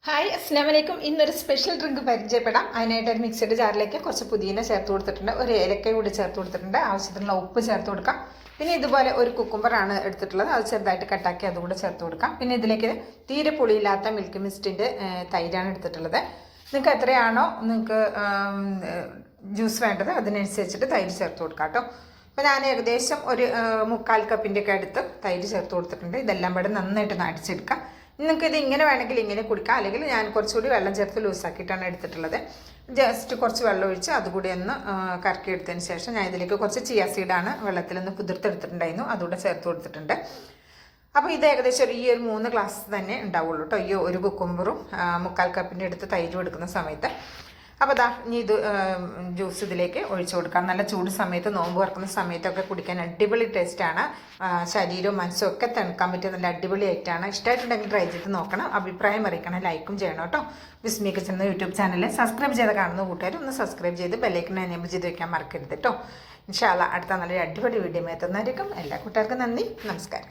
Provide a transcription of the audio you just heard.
Hi അസ്സലാമു അലൈക്കും. ഇന്നൊരു സ്പെഷ്യൽ ഡ്രിങ്ക് പരിചയപ്പെടാം. അതിനായിട്ട് ഒരു മിക്സഡ് ജാറിലേക്ക് കുറച്ച് പുതിന ചേർത്ത് കൊടുത്തിട്ടുണ്ട്, ഒരു ഏലക്ക കൂടി ചേർത്ത് കൊടുത്തിട്ടുണ്ട്, ആവശ്യത്തിനുള്ള ഉപ്പ് ചേർത്ത് കൊടുക്കാം. പിന്നെ ഇതുപോലെ ഒരു കുക്കുംബറാണ് എടുത്തിട്ടുള്ളത്, അത് ചെറുതായിട്ട് കട്ടാക്കി അതുകൂടെ ചേർത്ത് കൊടുക്കാം. പിന്നെ ഇതിലേക്ക് തീരെ പുളിയില്ലാത്ത മിൽക്ക് മിസ്റ്റിൻ്റെ തൈരാണ് എടുത്തിട്ടുള്ളത്. നിങ്ങൾക്ക് എത്രയാണോ നിങ്ങൾക്ക് ജ്യൂസ് വേണ്ടത് അതിനനുസരിച്ചിട്ട് തൈര് ചേർത്ത് കൊടുക്കാം കേട്ടോ. അപ്പോൾ ഞാൻ ഏകദേശം ഒരു 3/4 കപ്പിൻ്റെയൊക്കെ അടുത്ത് തൈര് ചേർത്ത് കൊടുത്തിട്ടുണ്ട്. ഇതെല്ലാം കൂടെ നന്നായിട്ടൊന്ന് അടിച്ചെടുക്കാം. നിങ്ങൾക്ക് ഇത് ഇങ്ങനെ വേണമെങ്കിൽ ഇങ്ങനെ കുടിക്കാം, അല്ലെങ്കിൽ ഞാൻ കുറച്ചുകൂടി വെള്ളം ചേർത്ത് ലൂസാക്കിയിട്ടാണ് എടുത്തിട്ടുള്ളത്. ജസ്റ്റ് കുറച്ച് വെള്ളം ഒഴിച്ച് അതുകൂടി ഒന്ന് കറക്കിയെടുത്തതിന് ശേഷം ഞാൻ ഇതിലേക്ക് കുറച്ച് ചിയ സീഡാണ് വെള്ളത്തിലൊന്ന് കുതിർത്തെടുത്തിട്ടുണ്ടായിരുന്നു, അതുകൂടെ ചേർത്ത് കൊടുത്തിട്ടുണ്ട്. അപ്പോൾ ഇത് ഏകദേശം ഈ ഒരു 3 ഗ്ലാസ് തന്നെ ഉണ്ടാവുള്ളൂ കേട്ടോ, ഈ ഒരു കുക്കുംബറും 3/4 കപ്പിൻ്റെ അടുത്ത് തൈരും എടുക്കുന്ന സമയത്ത്. അപ്പോൾ ഇനി ഇത് ജ്യൂസ് ഇതിലേക്ക് ഒഴിച്ചു കൊടുക്കാം. നല്ല ചൂട് സമയത്ത്, നോമ്പ് തുറക്കുന്ന സമയത്തൊക്കെ കുടിക്കാൻ അടിപൊളി ടേസ്റ്റാണ്. ശരീരവും മനസ്സും ഒക്കെ തണുക്കാൻ പറ്റിയ നല്ല അടിപൊളി ആയിട്ടാണ്. ഇഷ്ടമായിട്ടുണ്ടെങ്കിൽ ട്രൈ ചെയ്ത് നോക്കണം, അഭിപ്രായം അറിയിക്കണം, ലൈക്കും ചെയ്യണം കേട്ടോ. വിസ്മി കിച്ചൻ എന്ന യൂട്യൂബ് ചാനൽ സബ്സ്ക്രൈബ് ചെയ്ത് കാണുന്ന കൂട്ടുകാർ ഒന്ന് സബ്സ്ക്രൈബ് ചെയ്ത് ബെല്ലൈക്കൺ എനേബിൾ ചെയ്ത് വയ്ക്കാൻ മറക്കരുത് കേട്ടോ. ഇൻഷാ അല്ലാഹ് അടുത്ത നല്ലൊരു അടിപൊളി വീഡിയോ എത്തുന്നതായിരിക്കും. എല്ലാ കൂട്ടുകാർക്കും നന്ദി, നമസ്കാരം.